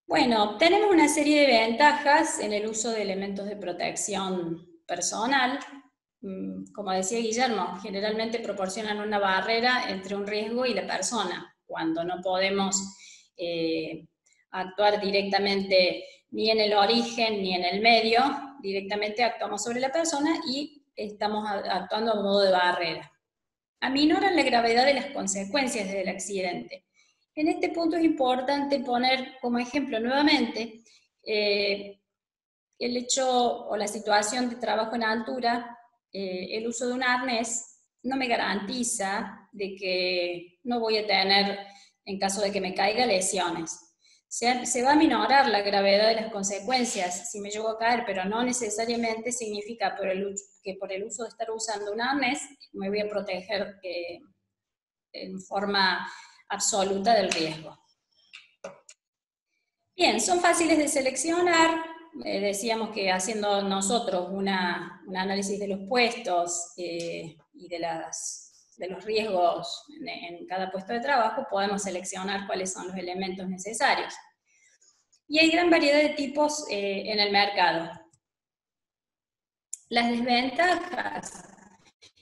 Bueno, tenemos una serie de ventajas en el uso de elementos de protección personal. Como decía Guillermo, generalmente proporcionan una barrera entre un riesgo y la persona, cuando no podemos actuar directamente ni en el origen ni en el medio, directamente actuamos sobre la persona y estamos actuando a modo de barrera. Aminoran la gravedad de las consecuencias del accidente. En este punto es importante poner como ejemplo nuevamente el hecho o la situación de trabajo en altura. El uso de un arnés no me garantiza de que no voy a tener, en caso de que me caiga, lesiones. Se va a minorar la gravedad de las consecuencias si me llego a caer, pero no necesariamente significa que por el uso de estar usando un arnés me voy a proteger en forma absoluta del riesgo. Bien, son fáciles de seleccionar. Decíamos que haciendo nosotros un análisis de los puestos y de los riesgos en cada puesto de trabajo, podemos seleccionar cuáles son los elementos necesarios. Y hay gran variedad de tipos en el mercado. Las desventajas.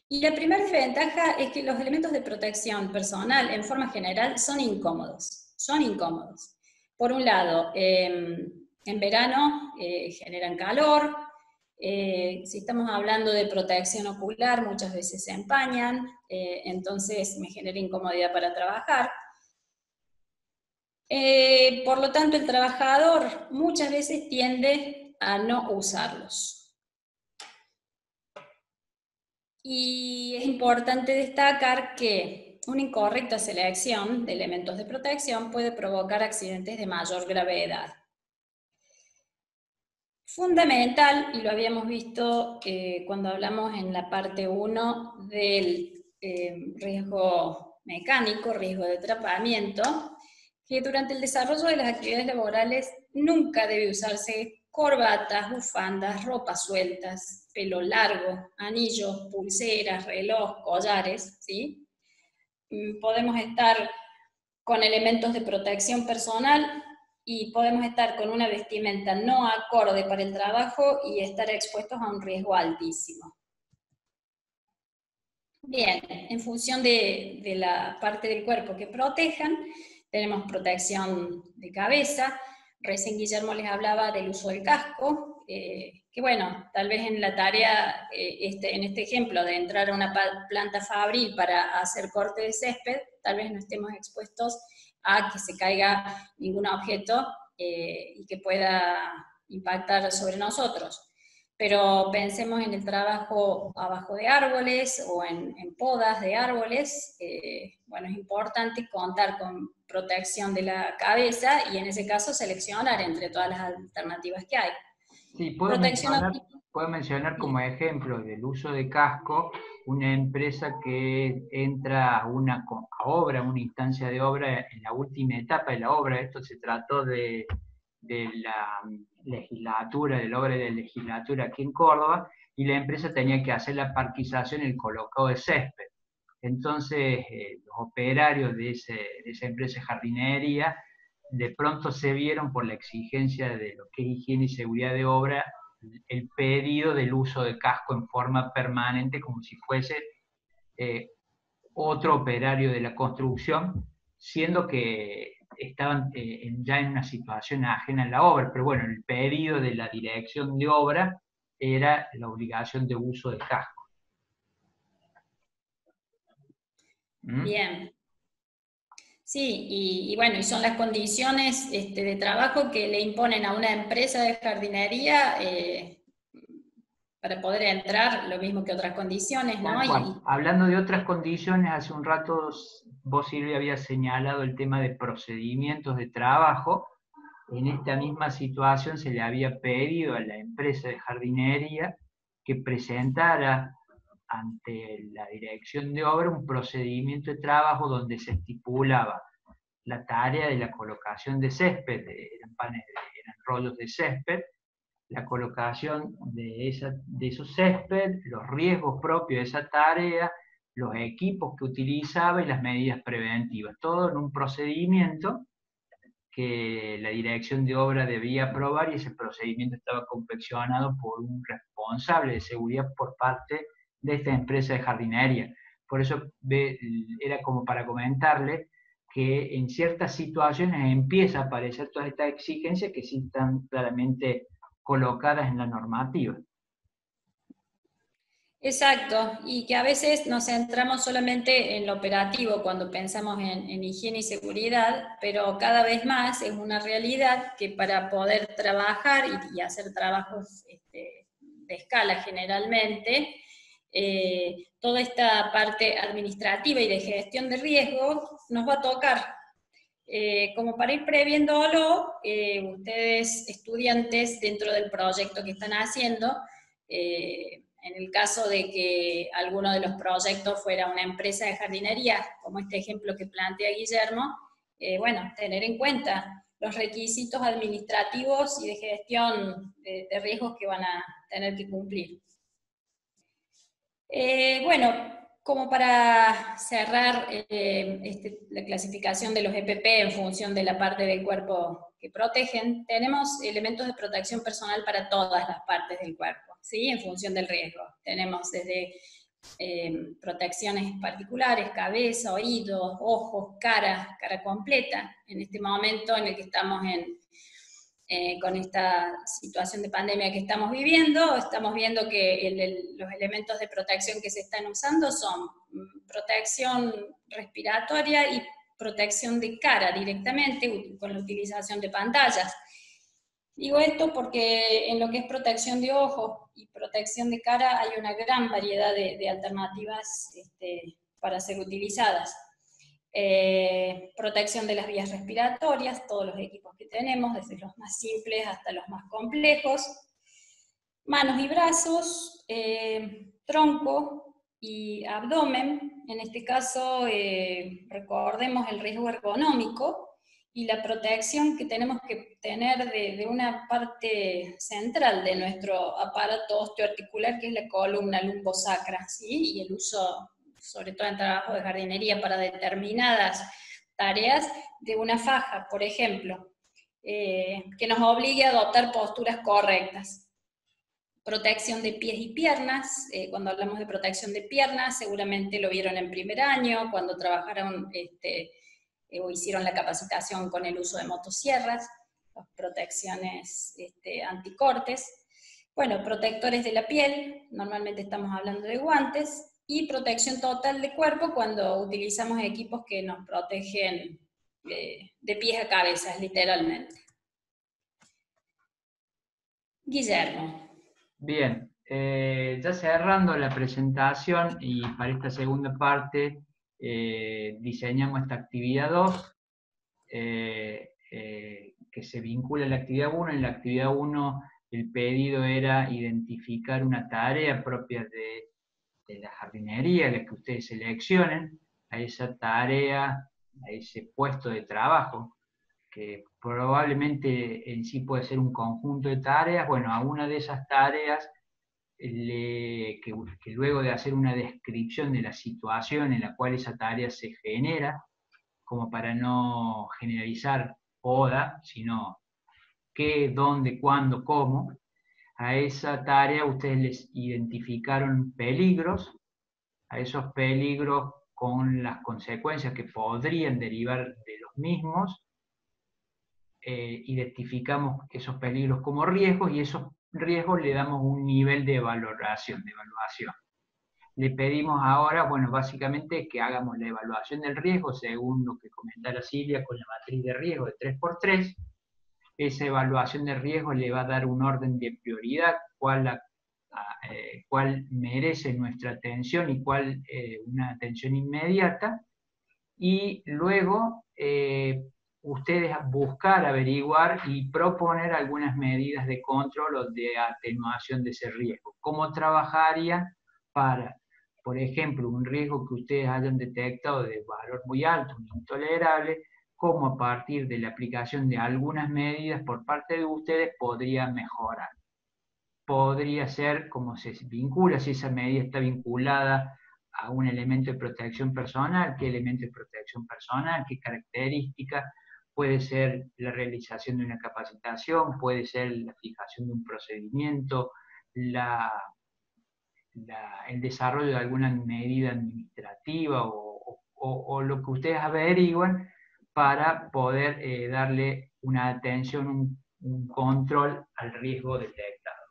Y la primera desventaja es que los elementos de protección personal, en forma general, son incómodos. Son incómodos. Por un lado, en verano generan calor. Si estamos hablando de protección ocular, muchas veces se empañan, entonces me genera incomodidad para trabajar. Por lo tanto, el trabajador muchas veces tiende a no usarlos. Y es importante destacar que una incorrecta selección de elementos de protección puede provocar accidentes de mayor gravedad. Fundamental, y lo habíamos visto cuando hablamos en la parte 1 del riesgo mecánico, riesgo de atrapamiento, que durante el desarrollo de las actividades laborales nunca debe usarse corbatas, bufandas, ropas sueltas, pelo largo, anillos, pulseras, reloj, collares, ¿sí? Podemos estar con elementos de protección personal y podemos estar con una vestimenta no acorde para el trabajo y estar expuestos a un riesgo altísimo. Bien, en función de la parte del cuerpo que protejan, tenemos protección de cabeza. Recién Guillermo les hablaba del uso del casco, que bueno, tal vez en la tarea, en este ejemplo de entrar a una planta fabril para hacer corte de césped, tal vez no estemos expuestos a que se caiga ningún objeto y que pueda impactar sobre nosotros. Pero pensemos en el trabajo abajo de árboles o en podas de árboles. Bueno, es importante contar con protección de la cabeza y en ese caso seleccionar entre todas las alternativas que hay. Sí, puedo mencionar como ejemplo del uso de casco una empresa que entra a una instancia de obra en la última etapa de la obra. Esto se trató de la legislatura, de la obra de legislatura aquí en Córdoba, y la empresa tenía que hacer la parquización y el colocado de césped. Entonces, los operarios de esa empresa de jardinería de pronto se vieron por la exigencia de lo que es higiene y seguridad de obra, el pedido del uso de casco en forma permanente, como si fuese otro operario de la construcción, siendo que estaban ya en una situación ajena a la obra. Pero bueno, el pedido de la dirección de obra era la obligación de uso de casco. Bien. Sí, y bueno, y son las condiciones de trabajo que le imponen a una empresa de jardinería para poder entrar, lo mismo que otras condiciones, ¿no? Hablando de otras condiciones, hace un rato vos, Silvia, habías señalado el tema de procedimientos de trabajo. En esta misma situación se le había pedido a la empresa de jardinería que presentara ante la dirección de obra un procedimiento de trabajo donde se estipulaba la tarea de la colocación de césped, eran rollos de césped, la colocación de esos césped, los riesgos propios de esa tarea, los equipos que utilizaba y las medidas preventivas, todo en un procedimiento que la dirección de obra debía aprobar, y ese procedimiento estaba confeccionado por un responsable de seguridad por parte de esta empresa de jardinería. Por eso era como para comentarle que en ciertas situaciones empieza a aparecer todas estas exigencias que sí están claramente colocadas en la normativa. Exacto, y que a veces nos centramos solamente en lo operativo cuando pensamos en higiene y seguridad, pero cada vez más es una realidad que para poder trabajar y hacer trabajos de escala generalmente, toda esta parte administrativa y de gestión de riesgo nos va a tocar. Como para ir previéndolo, ustedes estudiantes dentro del proyecto que están haciendo, en el caso de que alguno de los proyectos fuera una empresa de jardinería, como este ejemplo que plantea Guillermo, bueno, tener en cuenta los requisitos administrativos y de gestión de riesgos que van a tener que cumplir. Bueno, como para cerrar la clasificación de los EPP en función de la parte del cuerpo que protegen, tenemos elementos de protección personal para todas las partes del cuerpo, ¿sí? En función del riesgo. Tenemos desde protecciones particulares, cabeza, oídos, ojos, cara completa. En este momento en el que estamos con esta situación de pandemia que estamos viviendo, estamos viendo que los elementos de protección que se están usando son protección respiratoria y protección de cara directamente, con la utilización de pantallas. Digo esto porque en lo que es protección de ojos y protección de cara hay una gran variedad de alternativas para ser utilizadas. Protección de las vías respiratorias, todos los equipos que tenemos, desde los más simples hasta los más complejos. Manos y brazos, tronco y abdomen. En este caso, recordemos el riesgo ergonómico y la protección que tenemos que tener de una parte central de nuestro aparato osteoarticular, que es la columna lumbosacra, ¿sí? Y el uso, sobre todo en trabajo de jardinería, para determinadas tareas, de una faja, por ejemplo, que nos obligue a adoptar posturas correctas. Protección de pies y piernas, cuando hablamos de protección de piernas, seguramente lo vieron en primer año, cuando trabajaron o hicieron la capacitación con el uso de motosierras, protecciones anticortes. Bueno, protectores de la piel, normalmente estamos hablando de guantes, y protección total de cuerpo cuando utilizamos equipos que nos protegen de pies a cabezas, literalmente. Guillermo. Bien, ya cerrando la presentación, y para esta segunda parte diseñamos esta actividad 2, que se vincula a la actividad 1. En la actividad 1 el pedido era identificar una tarea propia de la jardinería, la que ustedes seleccionen, a esa tarea, a ese puesto de trabajo, que probablemente en sí puede ser un conjunto de tareas. Bueno, a una de esas tareas, que luego de hacer una descripción de la situación en la cual esa tarea se genera, como para no generalizar poda, sino qué, dónde, cuándo, cómo, a esa tarea ustedes les identificaron peligros, a esos peligros con las consecuencias que podrían derivar de los mismos. Identificamos esos peligros como riesgos, y esos riesgos le damos un nivel de evaluación. Le pedimos ahora, bueno, básicamente que hagamos la evaluación del riesgo según lo que comentara Silvia con la matriz de riesgo de 3×3. Esa evaluación de riesgo le va a dar un orden de prioridad, cuál merece nuestra atención y cuál una atención inmediata, y luego ustedes buscar, averiguar y proponer algunas medidas de control o de atenuación de ese riesgo. ¿Cómo trabajaría para, por ejemplo, un riesgo que ustedes hayan detectado de valor muy alto, intolerable, cómo a partir de la aplicación de algunas medidas por parte de ustedes podría mejorar? Podría ser cómo se vincula, si esa medida está vinculada a un elemento de protección personal, qué elemento de protección personal, qué características, puede ser la realización de una capacitación, puede ser la fijación de un procedimiento, el desarrollo de alguna medida administrativa o lo que ustedes averigüen para poder darle una atención, un control al riesgo detectado.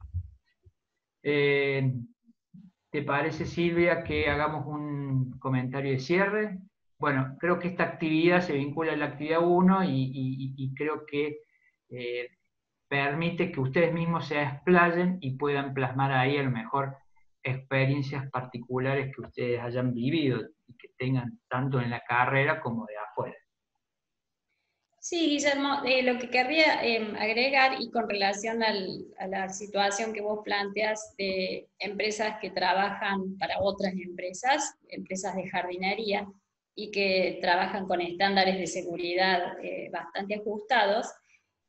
¿Te parece, Silvia, que hagamos un comentario de cierre? Bueno, creo que esta actividad se vincula a la actividad 1 y creo que permite que ustedes mismos se explayen y puedan plasmar ahí a lo mejor experiencias particulares que ustedes hayan vivido y que tengan tanto en la carrera como de afuera. Sí, Guillermo, lo que querría agregar, y con relación a la situación que vos planteas de empresas que trabajan para otras empresas de jardinería, y que trabajan con estándares de seguridad bastante ajustados,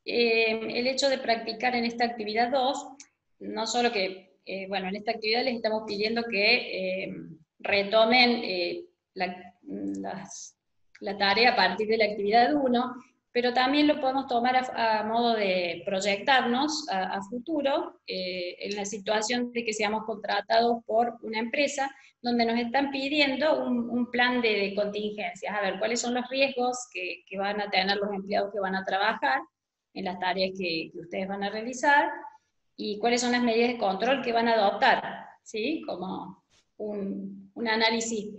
el hecho de practicar en esta actividad 2, no solo que, bueno, en esta actividad les estamos pidiendo que retomen la tarea a partir de la actividad 1, pero también lo podemos tomar a modo de proyectarnos a futuro, en la situación de que seamos contratados por una empresa donde nos están pidiendo un plan de contingencias, a ver cuáles son los riesgos que van a tener los empleados que van a trabajar en las tareas que ustedes van a realizar, y cuáles son las medidas de control que van a adoptar, ¿sí? Como un análisis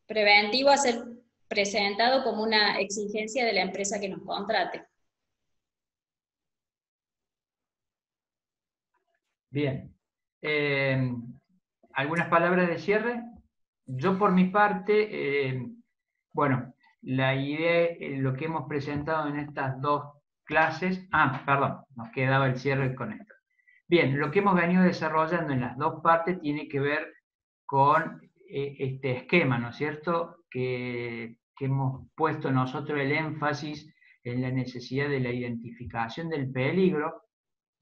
preventivo a ser presentado como una exigencia de la empresa que nos contrate. Bien. ¿Algunas palabras de cierre? Yo por mi parte, bueno, la idea, lo que hemos presentado en estas dos clases, perdón, nos quedaba el cierre con esto. Bien, lo que hemos venido desarrollando en las dos partes tiene que ver con este esquema, ¿no es cierto?, que hemos puesto nosotros el énfasis en la necesidad de la identificación del peligro.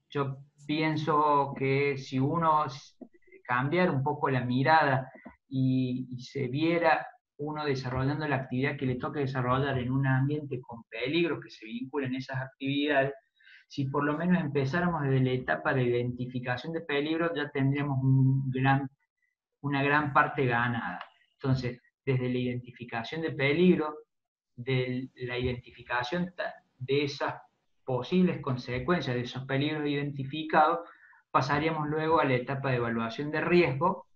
Yo pienso que si uno cambiara un poco la mirada y se viera uno desarrollando la actividad que le toca desarrollar en un ambiente con peligros que se vinculan esas actividades, si por lo menos empezáramos desde la etapa de identificación de peligros, ya tendríamos una gran parte ganada. Entonces, desde la identificación de peligro, de la identificación de esas posibles consecuencias de esos peligros identificados, pasaríamos luego a la etapa de evaluación de riesgo,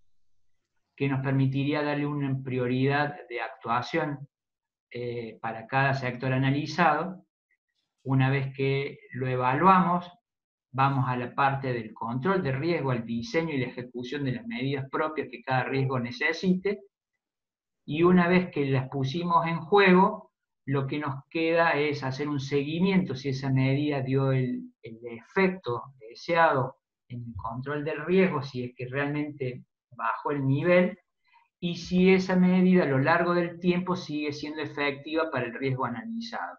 que nos permitiría darle una prioridad de actuación para cada sector analizado. Una vez que lo evaluamos, vamos a la parte del control de riesgo, al diseño y la ejecución de las medidas propias que cada riesgo necesite, y una vez que las pusimos en juego, lo que nos queda es hacer un seguimiento si esa medida dio el efecto deseado en el control del riesgo, si es que realmente bajó el nivel, y si esa medida a lo largo del tiempo sigue siendo efectiva para el riesgo analizado.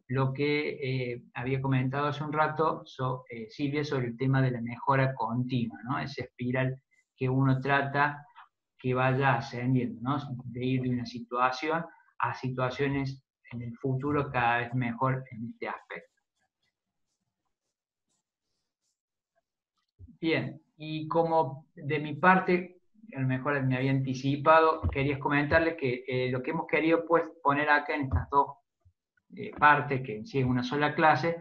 Lo que había comentado hace un rato Silvia sobre el tema de la mejora continua, ¿no? Esa espiral que uno trata que vaya ascendiendo, ¿no? De ir de una situación a situaciones en el futuro cada vez mejor en este aspecto. Bien, y como de mi parte, a lo mejor me había anticipado, quería comentarles que lo que hemos querido pues, poner acá en estas dos partes, que en sí es una sola clase,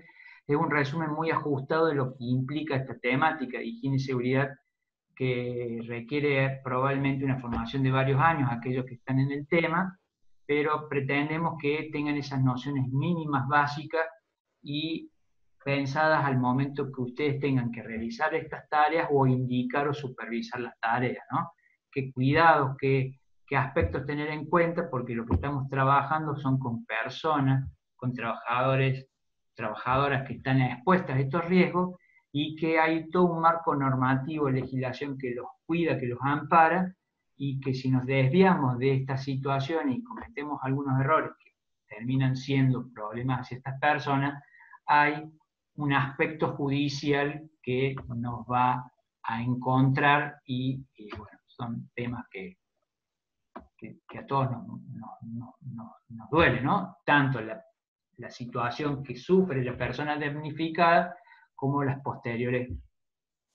es un resumen muy ajustado de lo que implica esta temática de higiene y seguridad, que requiere probablemente una formación de varios años aquellos que están en el tema, pero pretendemos que tengan esas nociones mínimas básicas y pensadas al momento que ustedes tengan que realizar estas tareas o indicar o supervisar las tareas, ¿no? Qué cuidados, qué aspectos tener en cuenta, porque lo que estamos trabajando son con personas, con trabajadores, trabajadoras que están expuestas a estos riesgos, y que hay todo un marco normativo, legislación que los cuida, que los ampara, y que si nos desviamos de esta situación y cometemos algunos errores que terminan siendo problemas hacia estas personas, hay un aspecto judicial que nos va a encontrar y bueno, son temas que a todos nos duele, ¿no? Tanto la situación que sufre la persona damnificada como las posteriores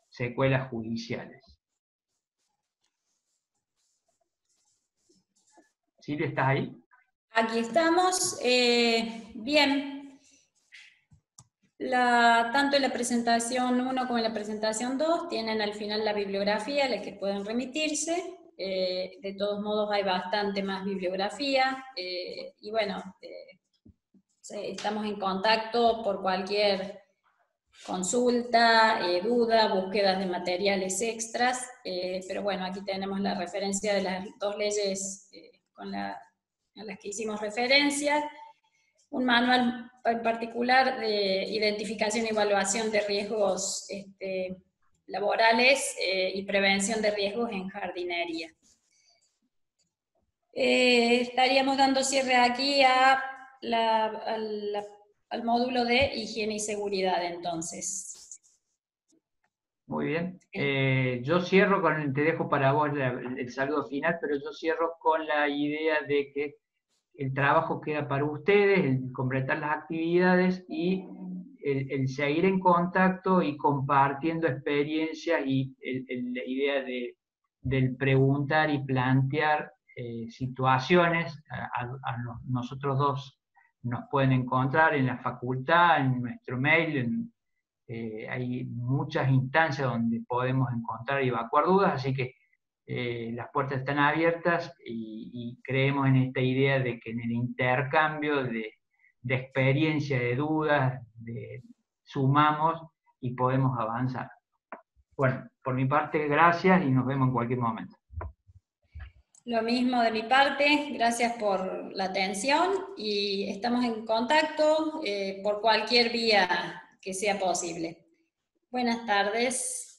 secuelas judiciales. Silvia, ¿estás ahí? Aquí estamos. Bien. Tanto en la presentación 1 como en la presentación 2 tienen al final la bibliografía a la que pueden remitirse. De todos modos hay bastante más bibliografía. Y bueno, estamos en contacto por cualquier consulta, duda, búsquedas de materiales extras, pero bueno, aquí tenemos la referencia de las 2 leyes a las que hicimos referencia, un manual en particular de identificación y evaluación de riesgos laborales y prevención de riesgos en jardinería. Estaríamos dando cierre aquí al módulo de higiene y seguridad, entonces. Muy bien. Yo cierro te dejo para vos el saludo final, pero yo cierro con la idea de que el trabajo queda para ustedes, el completar las actividades y el seguir en contacto y compartiendo experiencias y la idea del preguntar y plantear situaciones. Nosotros dos nos pueden encontrar en la facultad, en nuestro mail, hay muchas instancias donde podemos encontrar y evacuar dudas, así que las puertas están abiertas y creemos en esta idea de que en el intercambio de experiencia, de dudas, sumamos y podemos avanzar. Bueno, por mi parte, gracias y nos vemos en cualquier momento. Lo mismo de mi parte, gracias por la atención y estamos en contacto por cualquier vía que sea posible. Buenas tardes.